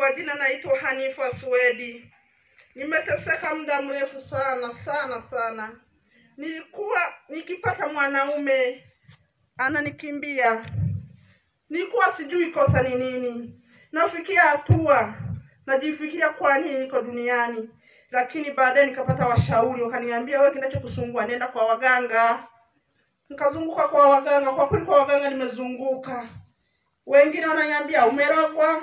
kwa jina naitwa Hanifa Swedi. Nimeteseka muda mrefu sana. Nilikuwa nikipata mwanaume ananikimbia. Nilikuwa sijui kosa ni nini. Nafikia hatua najifikiria kwa nini niko duniani. Lakini baadaye nikapata washauri wakaniambia, wewe kinachokusumbua nenda kwa waganga. Nikazunguka kwa waganga, kwa kweli kwa waganga nimezunguka. Wengine wananiambia umerogwa,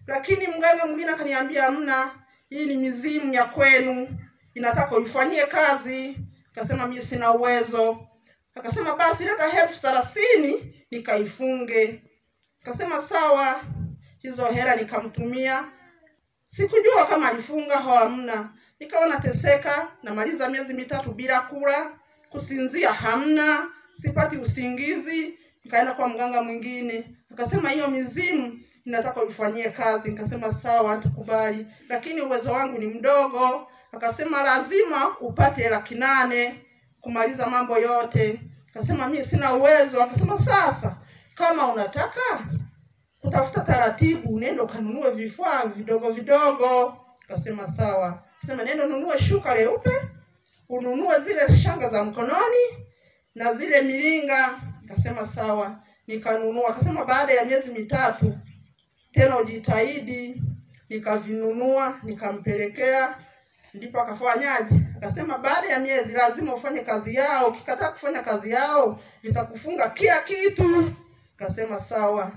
lakini mganga mwingine akaniambia hamna, hii ni mizimu ya kwenu, inataka uifanyie kazi. Akasema mimi sina uwezo. Akasema basi leta 30,000 nikaifunge. Akasema sawa. Hizo hela nikamtumia. Sikujua kama alifunga au hamna. Nikawa nateseka, namaliza miezi 3 bila kula, kusinzia hamna, sipati usingizi. Nikaenda kwa mganga mwingine. Akasema hiyo mizimu ninataka uifanyie kazi. Nikasema sawa, nitakubali, lakini uwezo wangu ni mdogo. Akasema lazima upate 800,000 kumaliza mambo yote. Akasema mimi sina uwezo. Akasema sasa kama unataka kutafuta taratibu, nenda ukanunue vifaa vidogo. Akasema sawa. Akasema nenda ununue shuka leupe, ununue zile shanga za mkononi na zile milinga. Akasema sawa. Nikanunua. Akasema baada ya miezi 3 tena ujitahidi. Nikavinunua, nikampelekea, ndipo akafanyaje? Akasema baada ya miezi lazima ufanye kazi yao, ukikataa kufanya kazi yao nitakufunga kila kitu. Akasema sawa.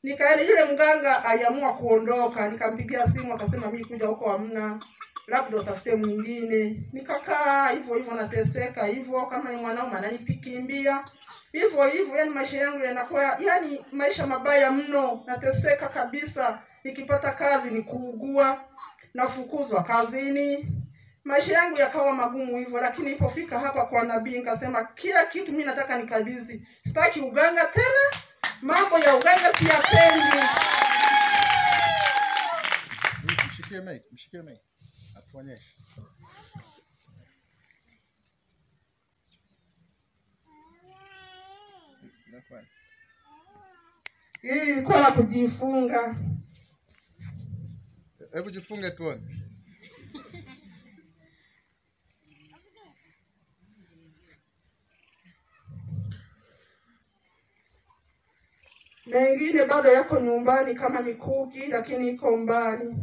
Nikaenda, yule mganga aliamua kuondoka. Nikampigia simu, akasema mimi kuja huko hamna, labda utafute mwingine. Nikakaa hivyo nateseka hivyo, kama ni mwanaume ananipikimbia hivyo, yani maisha yangu yanakuwa yani maisha mabaya mno. Nateseka kabisa. Nikipata kazi ni kuugua, nafukuzwa kazini. Maisha yangu yakawa magumu hivyo, lakini ilipofika hapa kwa nabii nikasema kila kitu mimi nataka nikabidhi. Sitaki uganga tena. Mambo ya uganga siyapendi. Mshikie mate. Atuonyeshe. Hii ilikuwa la kujifunga. Hebu jifunge tuone. Mengine bado yako nyumbani kama mikuki, lakini iko mbali.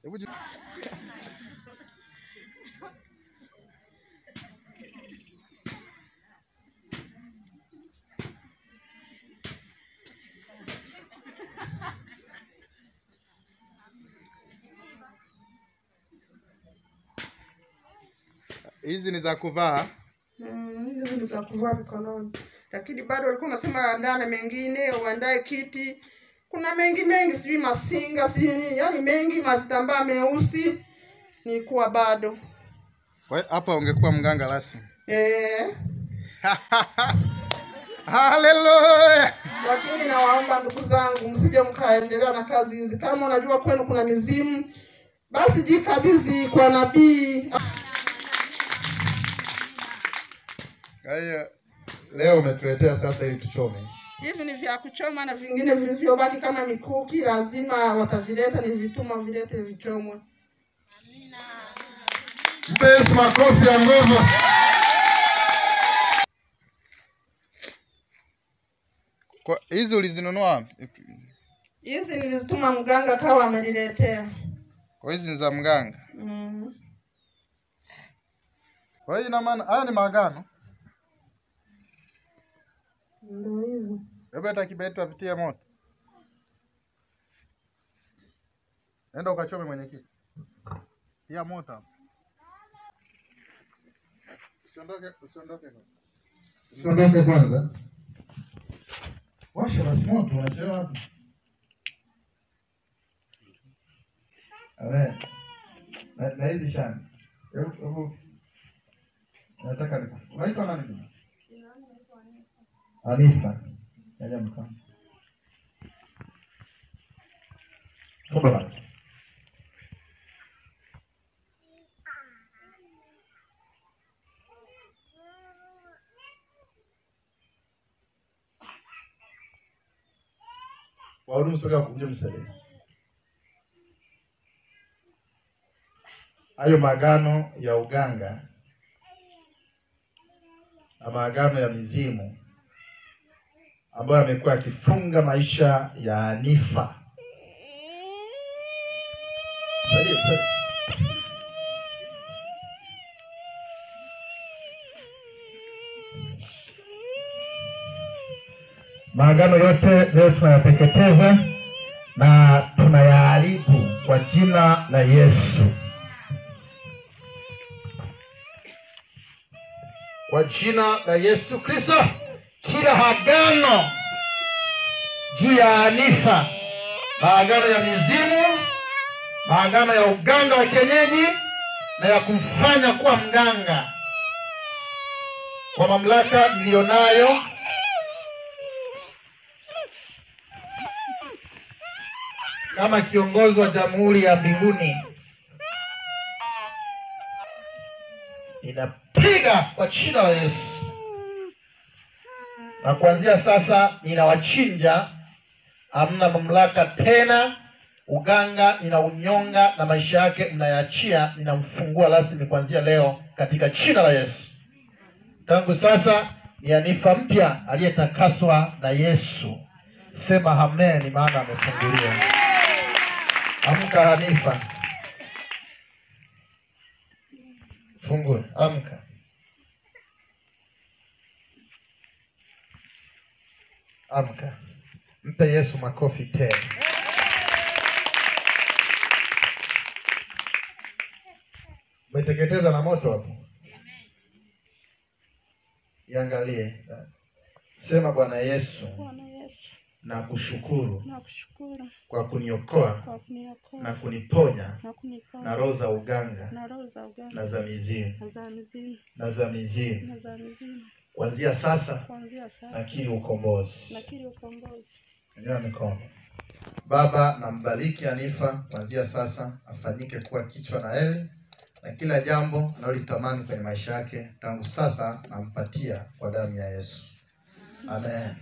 Hebu hizi ni za kuvaa. Hizi ni za kuvaa mikononi. Lakini bado walikuwa nasema andaa mengine, uandae kiti. Kuna mengi sijui masinga, sijui nini, yani mengi, matambaa meusi. Nilikuwa bado. Hapa ungekuwa mganga rasmi. Haleluya. Lakini nawaomba ndugu zangu, msije mkaendelea na kazi hizi. Kama unajua kwenu kuna mizimu, basi jikabidhi kwa nabii. Haya, leo umetuletea sasa ili tuchome. Hivi ni vya kuchoma na vingine vilivyobaki kama mikuki lazima watavileta, ni vituma vilete vichomwe. Amina. Mpe Yesu makofi ya nguvu. Kwa hizi ulizinunua? Hizi nilizituma mganga kawa ameniletea. Kwa hizi ni za mganga? Kwa hiyo ina maana haya ni maagano? Ndio hivyo. Hebu hata kibetu apitie moto. Nenda ukachome mwenyekiti. Pia moto. Usiondoke kwanza. Washa basi moto, unachelewa hapo. Na hizi shani. Hebu nataka unaitwa nani? Hanifa. Yaja mkao. Baba. Wahudumu soka kuja msaidie. Hayo maagano ya uganga na maagano ya mizimu ambayo yamekuwa yakifunga maisha ya Hanifa. Msaidie. Maagano yote leo tunayateketeza na tunayaharibu kwa jina la Yesu. Kwa jina la Yesu Kristo, kila agano juu ya Hanifa, maagano ya mizimu, maagano ya uganga wa kienyeji na ya kumfanya kuwa mganga, kwa mamlaka nilionayo kama kiongozi wa Jamhuri ya Mbinguni, ninapiga kwa jina la Yesu. Na kuanzia sasa ninawachinja, hamna mamlaka tena. Uganga ninaunyonga na maisha yake mnayaachia, ninamfungua rasmi kuanzia leo katika jina la Yesu. Tangu sasa ni Hanifa mpya aliyetakaswa na Yesu. Sema amen, maana amefunguliwa. Amka Hanifa. Fungue, amka. Amka. Mpe Yesu makofi tena. Umeteketeza na moto hapo. Iangalie. Sema Bwana Yesu, nakushukuru kwa kuniokoa na kuniponya na roho za uganga na za mizimu na za mizimu. Kuanzia sasa nakiri ukombozi. Nyanyua mikono. Baba, nambariki Hanifa kuanzia sasa afanyike kuwa kichwa na heri, na kila jambo analolitamani kwenye maisha yake tangu sasa nampatia kwa damu ya Yesu. Amen.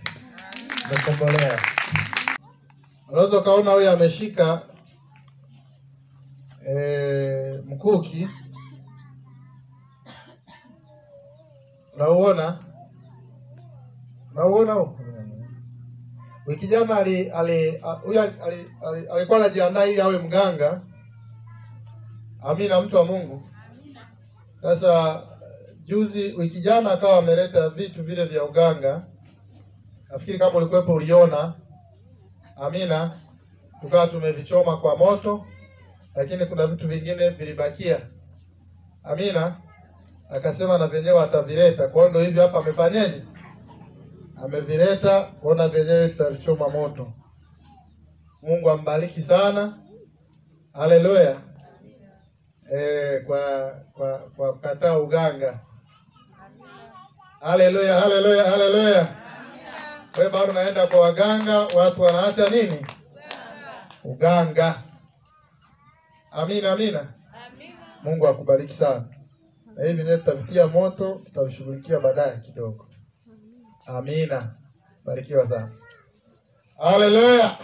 Umekombolewa. Unaweza kaona huyu ameshika mkuki. Unauona huko? Wiki jana alikuwa anajiandaa ili awe mganga. Amina, mtu wa Mungu. Sasa wiki jana akawa ameleta vitu vile vya uganga. Nafikiri kama ulikuwepo uliona. Amina. Tukawa tumevichoma kwa moto, lakini kuna vitu vingine vilibakia. Amina. Akasema na venyewe atavileta. Kwa hiyo hivi hapa amefanyaje? Amevileta, kuona venyewe tutavichoma moto. Mungu ambariki sana. Haleluya. Kwa kukataa uganga. Haleluya, haleluya, haleluya. Wewe bado naenda kwa waganga, watu wanaacha nini? Uganga. Amina, amina. Mungu akubariki sana. Na hivi ndio tutavitia moto, tutavishughulikia baadaye kidogo. Amina. Barikiwa sana. Haleluya.